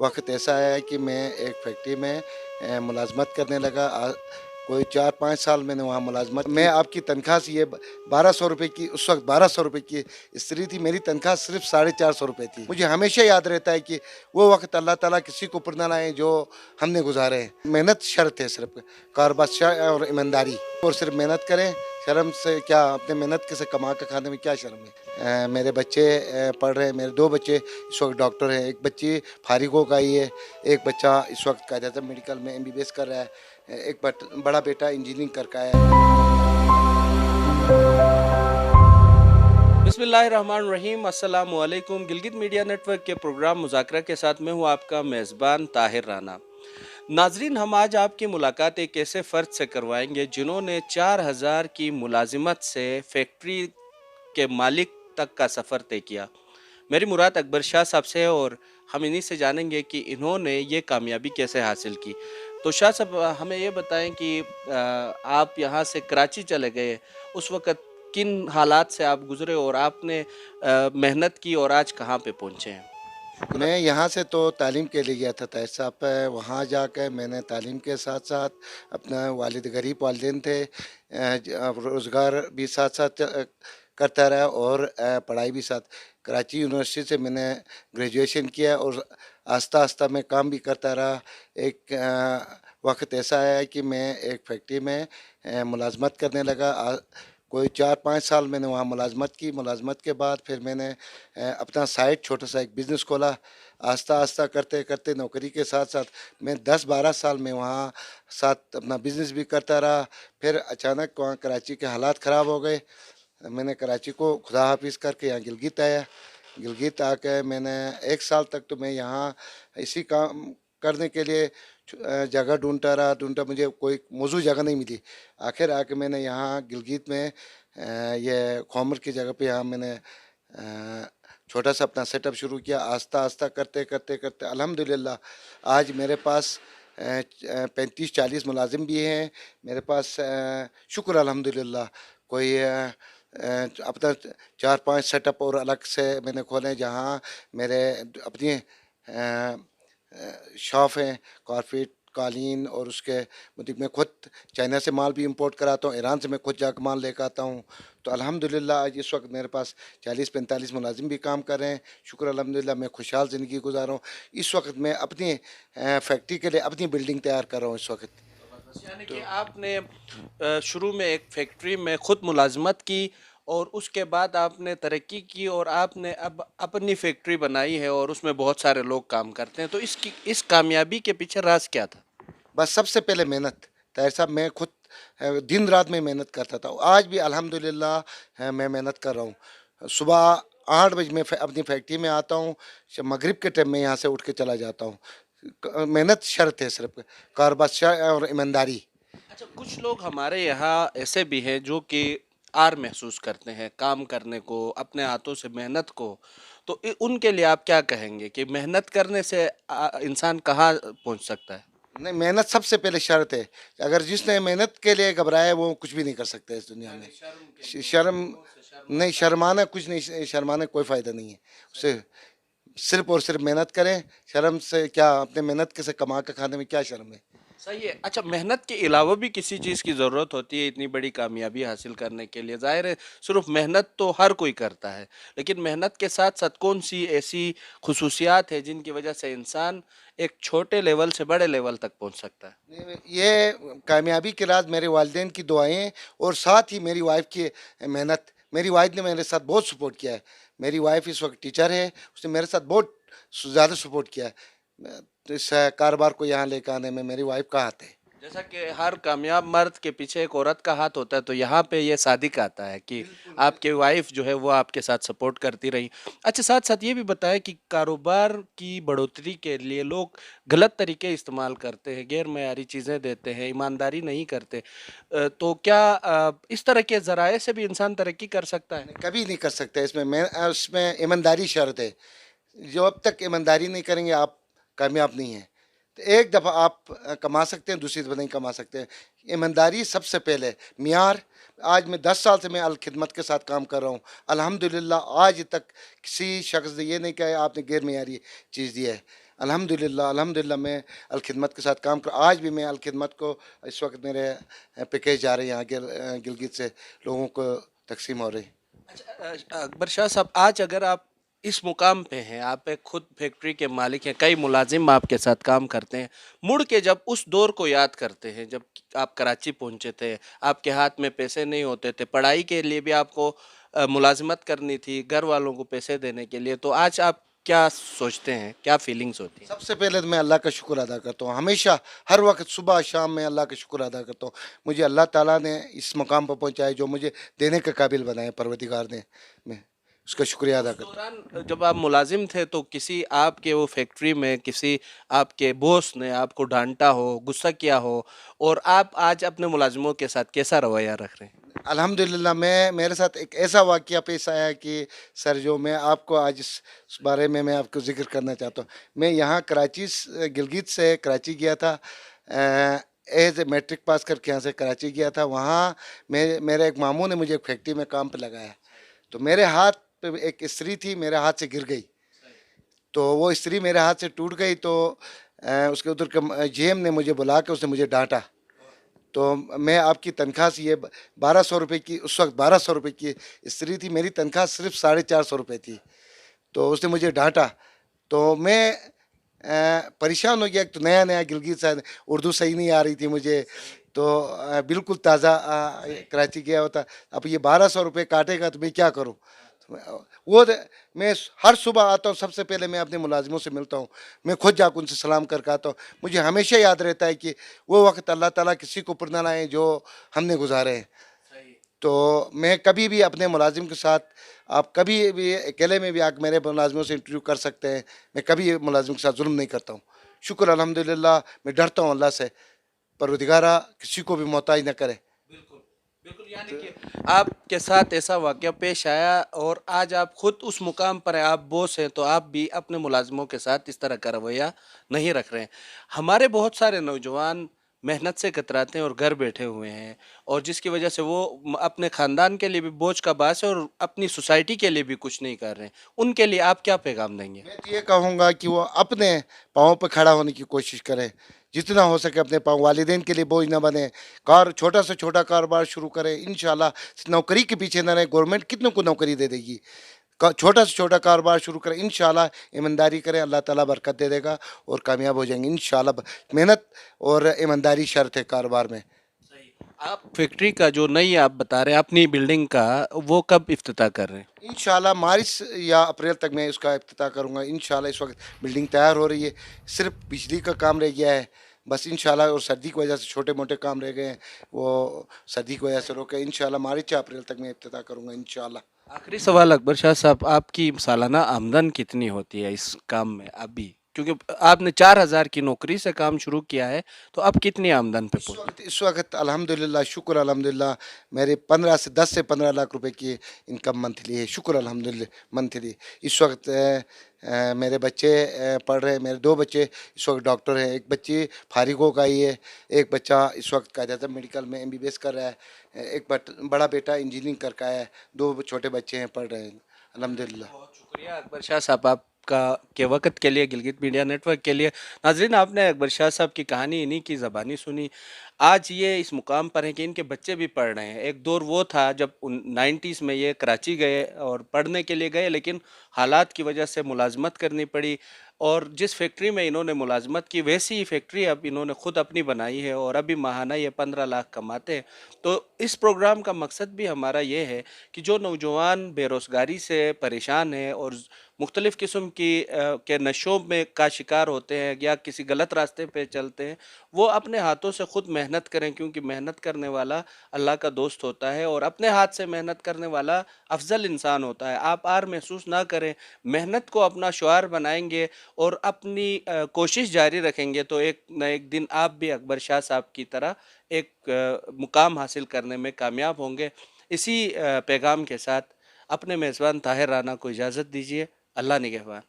वक़्त ऐसा आया है कि मैं एक फैक्ट्री में मुलाज़मत करने लगा। कोई 4-5 साल मैंने वहाँ मुलाज़मत की। मैं आपकी तनख़्वाह से ये ₹1200 की, उस वक़्त ₹1200 की स्त्री थी, मेरी तनख़्वाह सिर्फ़ ₹450 थी। मुझे हमेशा याद रहता है कि वो वक़्त अल्लाह ताला किसी को ऊपर ना लाए जो हमने गुज़ारे हैं। मेहनत शर्त है सिर्फ़, कार-बादशाह और ईमानदारी, और सिर्फ़ मेहनत करें। शर्म से क्या, अपने मेहनत के से कमा के खाने में क्या शर्म है। मेरे बच्चे पढ़ रहे हैं, मेरे 2 बच्चे इस वक़्त डॉक्टर हैं, एक बच्ची फ़ारिग होकर आई है, एक बच्चा इस वक़्त कायद-ए-आज़म मेडिकल में एमबीबीएस कर रहा है, एक बड़ा बेटा इंजीनियरिंग करके आया है। बिस्मिल्लाहिर्रहमानिर्रहीम। अस्सलामु अलैकुम। गिलगित मीडिया नेटवर्क के प्रोग्राम मुज़ाकरा के साथ मैं हूँ आपका मेज़बान ताहिर राना। नाजरीन, हम आज आपकी मुलाकात एक ऐसे फ़र्द से करवाएंगे जिन्होंने 4000 की मुलाजिमत से फैक्ट्री के मालिक तक का सफ़र तय किया। मेरी मुराद अकबर शाह साहब से है और हम इन्हीं से जानेंगे कि इन्होंने ये कामयाबी कैसे हासिल की। तो शाह साहब, हमें ये बताएं कि आप यहाँ से कराची चले गए, उस वक़्त किन हालात से आप गुज़रे और आपने मेहनत की और आज कहाँ पे पहुँचे हैं? मैं यहाँ से तो तालीम के लिए गया था ताहिर साहब पे। वहाँ जाकर मैंने तालीम के साथ-साथ अपना वालिद गरीब वालिदैन थे, रोज़गार भी साथ-साथ करता रहा और पढ़ाई भी साथ। कराची यूनिवर्सिटी से मैंने ग्रेजुएशन किया और आस्ता-आस्ता मैं काम भी करता रहा। एक वक़्त ऐसा आया कि मैं एक फैक्ट्री में मुलाज़मत करने लगा। कोई 4-5 साल मैंने वहाँ मुलाज़मत की। मुलाज़मत के बाद फिर मैंने अपना साइड छोटा-सा एक बिज़नेस खोला। आस्ता-आस्ता करते-करते नौकरी के साथ-साथ मैं 10-12 साल में वहाँ साथ अपना बिज़नेस भी करता रहा। फिर अचानक वहाँ कराची के हालात ख़राब हो गए। मैंने कराची को खुदा हाफ़िज़ करके यहाँ गिलगित आया। गिलगित आके मैंने 1 साल तक तो मैं यहाँ इसी काम करने के लिए जगह ढूँढता मुझे कोई मौजूद जगह नहीं मिली। आखिर आके मैंने यहाँ गिलगित में ये खोमर की जगह पे यहाँ मैंने छोटा-सा अपना सेटअप शुरू किया। आस्ता-आस्ता करते अल्हम्दुलिल्लाह आज मेरे पास 35-40 मुलाज़िम भी हैं। मेरे पास शुक्र अल्हम्दुलिल्लाह कोई अपना 4-5 सेटअप और अलग से मैंने खोले हैं, जहाँ मेरे अपनी शॉप हैं, कारपेट, कालीन, और उसके मतलब मैं खुद चाइना से माल भी इंपोर्ट कराता हूँ, ईरान से मैं खुद जाकर माल लेकर आता हूँ। तो अल्हम्दुलिल्लाह आज इस वक्त मेरे पास 40-45 मुलाजिम भी काम कर रहे हैं। शुक्र अल्हम्दुलिल्लाह मैं खुशहाल ज़िंदगी गुजार रहा हूँ। इस वक्त मैं अपनी फैक्ट्री के लिए अपनी बिल्डिंग तैयार कर रहा हूँ इस वक्त। यानी कि तो आपने शुरू में एक फैक्ट्री में खुद मुलाजमत की और उसके बाद आपने तरक्की की और आपने अब अपनी फैक्ट्री बनाई है और उसमें बहुत सारे लोग काम करते हैं। तो इस कामयाबी के पीछे राज क्या था? बस सबसे पहले मेहनत। ताहिर साहब मैं खुद दिन रात में मेहनत करता था। आज भी अल्हम्दुलिल्लाह मैं मेहनत कर रहा हूँ। सुबह 8 बजे मैं अपनी फैक्ट्री में आता हूँ, मगरिब के टाइम में यहाँ से उठ के चला जाता हूँ। मेहनत शर्त है सिर्फ, कार बादशाह और ईमानदारी। अच्छा, कुछ लोग हमारे यहाँ ऐसे भी हैं जो कि आर महसूस करते हैं काम करने को, अपने हाथों से मेहनत को। तो उनके लिए आप क्या कहेंगे कि मेहनत करने से इंसान कहाँ पहुँच सकता है? नहीं, मेहनत सबसे पहले शर्त है। अगर जिसने मेहनत के लिए घबराया वो कुछ भी नहीं कर सकता इस दुनिया में। यानी शर्म के लिए, शर्म लोगों से नहीं, शर्माना नहीं शर्माना चाहिए। कुछ नहीं, शर्माने कोई फ़ायदा नहीं है। उसे सिर्फ और सिर्फ मेहनत करें। शर्म से क्या, अपने मेहनत के से कमा के खाने में क्या शर्म है। सही है। अच्छा, मेहनत के अलावा भी किसी चीज़ की ज़रूरत होती है इतनी बड़ी कामयाबी हासिल करने के लिए? ज़ाहिर है सिर्फ मेहनत तो हर कोई करता है, लेकिन मेहनत के साथ साथ कौन सी ऐसी खुसूसियात है जिनकी वजह से इंसान एक छोटे लेवल से बड़े लेवल तक पहुंच सकता है? ये कामयाबी के राज मेरे वालिदैन की दुआएं और साथ ही मेरी वाइफ की मेहनत। मेरी वाइफ ने मेरे साथ बहुत सपोर्ट किया है। मेरी वाइफ इस वक्त टीचर है, उसने मेरे साथ बहुत ज़्यादा सपोर्ट किया है। तो इस कारोबार को यहाँ लेकर आने में मेरी वाइफ का हाथ है। जैसा कि हर कामयाब मर्द के पीछे एक औरत का हाथ होता है, तो यहाँ पे ये सादिक आता है कि आपके वाइफ जो है वो आपके साथ सपोर्ट करती रही। अच्छा, साथ साथ ये भी बताया कि कारोबार की बढ़ोतरी के लिए लोग गलत तरीके इस्तेमाल करते हैं, गैर मयारी चीज़ें देते हैं, ईमानदारी नहीं करते। तो क्या इस तरह के ज़राए से भी इंसान तरक्की कर सकता है? कभी नहीं कर सकते इसमें। मैं उसमें ईमानदारी शर्त है। जब तक ईमानदारी नहीं करेंगे आप कामयाब नहीं हैं। तो एक दफ़ा आप कमा सकते हैं, दूसरी दफ़ा नहीं कमा सकते। ईमानदारी सबसे पहले मियार। आज मैं 10 साल से मैं अल खिदमत के साथ काम कर रहा हूँ। अल्हम्दुलिल्लाह आज तक किसी शख्स ने ये नहीं कहा आपने गैर मियारी चीज़ दी है। अल्हम्दुलिल्लाह अल्हम्दुलिल्लाह मैं अल-खिदमत के साथ काम कर, आज भी मैं अल-खिदमत को, इस वक्त मेरे पैकेज जा रहे हैं यहाँ गिलगित से लोगों को तकसीम हो रही। अच्छा, अकबर शाह साहब, आज अगर आप इस मुकाम पे हैं, आप एक खुद फैक्ट्री के मालिक हैं, कई मुलाजिम आपके साथ काम करते हैं, मुड़ के जब उस दौर को याद करते हैं जब आप कराची पहुंचे थे, आपके हाथ में पैसे नहीं होते थे, पढ़ाई के लिए भी आपको मुलाजिमत करनी थी, घर वालों को पैसे देने के लिए, तो आज आप क्या सोचते हैं, क्या फीलिंग्स होती हैं? सबसे पहले तो मैं अल्लाह का शुक्र अदा करता हूँ, हमेशा हर वक्त सुबह शाम मैं अल्लाह का शुक्र अदा करता हूँ। मुझे अल्लाह ताला ने इस मुकाम पर पहुँचाया, जो मुझे देने के काबिल बनाए परवरदिगार ने, मैं उसका शुक्रिया अदा उस करता हूँ। दौरान जब आप मुलाजिम थे तो किसी आपके वो फैक्ट्री में किसी आपके बॉस ने आपको डांटा हो, गुस्सा किया हो, और आप आज अपने मुलाजिमों के साथ कैसा रवैया रख रहे हैं? अल्हम्दुलिल्लाह मेरे साथ एक ऐसा वाक़या पेश आया कि सर, जो मैं आपको आज इस बारे में मैं आपको ज़िक्र करना चाहता हूँ। मैं यहाँ गिलगित से कराची गया था, एज़ ए मैट्रिक पास करके यहाँ से कराची गया था। वहाँ मेरे एक मामू ने मुझे एक फैक्ट्री में काम पे लगाया, तो मेरे हाथ पे एक इस्त्री थी, मेरे हाथ से गिर गई, तो वो इस्त्री मेरे हाथ से टूट गई। तो उसके उधर के जीएम ने मुझे बुला के उसने मुझे डांटा। तो मैं आपकी तनख्वाह से ये 1200 रुपये की, उस वक्त 1200 रुपये की इस्त्री थी, मेरी तनख्वाह सिर्फ 450 रुपये थी। तो उसने मुझे डांटा, तो मैं परेशान हो गया। एक तो नया नया गिलगित सा, उर्दू सही नहीं आ रही थी मुझे, तो बिल्कुल ताज़ा कराची गया होता। अब ये 1200 रुपये काटेगा तो मैं क्या करूँ? मैं हर सुबह आता हूँ, सबसे पहले मैं अपने मुलाजिमों से मिलता हूँ, मैं खुद जाकर उनसे सलाम करके आता हूँ। मुझे हमेशा याद रहता है कि वो वक्त अल्लाह ताला किसी को ऊपर ना लाए जो हमने गुजारे हैं। तो मैं कभी भी अपने मुलाजिम के साथ, आप कभी भी अकेले में भी आकर मेरे मुलाजिमों से इंटरव्यू कर सकते हैं, मैं कभी मुलाजिम के साथ जुल्म नहीं करता हूँ। शुक्र अल्हम्दुलिल्लाह, मैं डरता हूँ अल्लाह से, परवरदिगारा किसी को भी मोहताज न करे। बिल्कुल, बिल्कुल, यानी कि आपके साथ ऐसा वाक़या पेश आया और आज आप खुद उस मुकाम पर हैं, आप बॉस हैं, तो आप भी अपने मुलाज़िमों के साथ इस तरह का रवैया नहीं रख रहे हैं। हमारे बहुत सारे नौजवान मेहनत से कतराते हैं और घर बैठे हुए हैं, और जिसकी वजह से वो अपने ख़ानदान के लिए भी बोझ का बास है और अपनी सोसाइटी के लिए भी कुछ नहीं कर रहे हैं। उनके लिए आप क्या पैगाम देंगे? मैं तो ये कहूँगा कि वो अपने पाँव पे खड़ा होने की कोशिश करें, जितना हो सके अपने पाँव, वालिदैन के लिए बोझ ना बने, छोटा से छोटा कारोबार शुरू करें, इंशाल्लाह नौकरी के पीछे ना रहें। गवर्नमेंट कितनों को नौकरी दे देगी, छोटा से छोटा कारोबार शुरू करें, इंशाल्लाह ईमानदारी करें, अल्लाह ताला बरकत दे देगा और कामयाब हो जाएंगे इंशाल्लाह। मेहनत और ईमानदारी शर्त है कारोबार में। सही। आप फैक्ट्री का जो नई आप बता रहे हैं अपनी बिल्डिंग का, वो कब इफ्तिताह कर रहे हैं? इंशाल्लाह मार्च या अप्रैल तक मैं इसका इफ्तिताह करूँगा इंशाल्लाह। इस वक्त बिल्डिंग तैयार हो रही है, सिर्फ बिजली का काम रह गया है बस इंशाल्लाह, और सर्दी की वजह से छोटे मोटे काम रह गए हैं, वो सर्दी की वजह से रोके। इंशाल्लाह मार्च या अप्रैल तक मैं इफ्तिताह करूँगा इंशाल्लाह। आखिरी सवाल अकबर शाह साहब, आपकी सालाना आमदन कितनी होती है इस काम में अभी? क्योंकि आपने 4,000 की नौकरी से काम शुरू किया है, तो अब कितनी आमदन पे पहुंचे? इस वक्त अल्हम्दुलिल्लाह, शुक्र अल्हम्दुलिल्लाह, मेरे 10 से 15 लाख रुपए की इनकम मंथली है, शुक्र अल्हम्दुलिल्लाह मंथली। इस वक्त मेरे बच्चे पढ़ रहे हैं, मेरे 2 बच्चे इस वक्त डॉक्टर हैं, एक बच्ची फारिग हो गई है, एक बच्चा इस वक्त कायदा मेडिकल में एमबीबीएस कर रहा है, बड़ा बेटा इंजीनियरिंग करके आया है, 2 छोटे बच्चे हैं, पढ़ रहे हैं अल्हम्दुलिल्लाह। बहुत शुक्रिया अकबर शाह साहब आपका के वक्त के लिए, गिलगित मीडिया नेटवर्क के लिए। नाजरीन, आपने अकबर शाह साहब की कहानी इन्हीं की ज़बानी सुनी। आज ये इस मुकाम पर हैं कि इनके बच्चे भी पढ़ रहे हैं। एक दौर वो था जब 90s में ये कराची गए और पढ़ने के लिए गए, लेकिन हालात की वजह से मुलाजमत करनी पड़ी, और जिस फैक्ट्री में इन्होंने मुलाजमत की वैसी ही फैक्ट्री अब इन्होंने ख़ुद अपनी बनाई है और अभी माहाना ये 15 लाख कमाते हैं। तो इस प्रोग्राम का मकसद भी हमारा ये है कि जो नौजवान बेरोज़गारी से परेशान हैं और मुख्तलिफ़ किस्म के नशों में का शिकार होते हैं या किसी गलत रास्ते पे चलते हैं, वो अपने हाथों से ख़ुद मेहनत करें, क्योंकि मेहनत करने वाला अल्लाह का दोस्त होता है और अपने हाथ से मेहनत करने वाला अफजल इंसान होता है। आप आर महसूस ना करें, मेहनत को अपना शुआर बनाएंगे और अपनी कोशिश जारी रखेंगे, तो एक न एक दिन आप भी अकबर शाह साहब की तरह एक मुकाम हासिल करने में कामयाब होंगे। इसी पैगाम के साथ अपने मेज़बान ताहिर राना को इजाज़त दीजिए। अल्लाह निगहबान।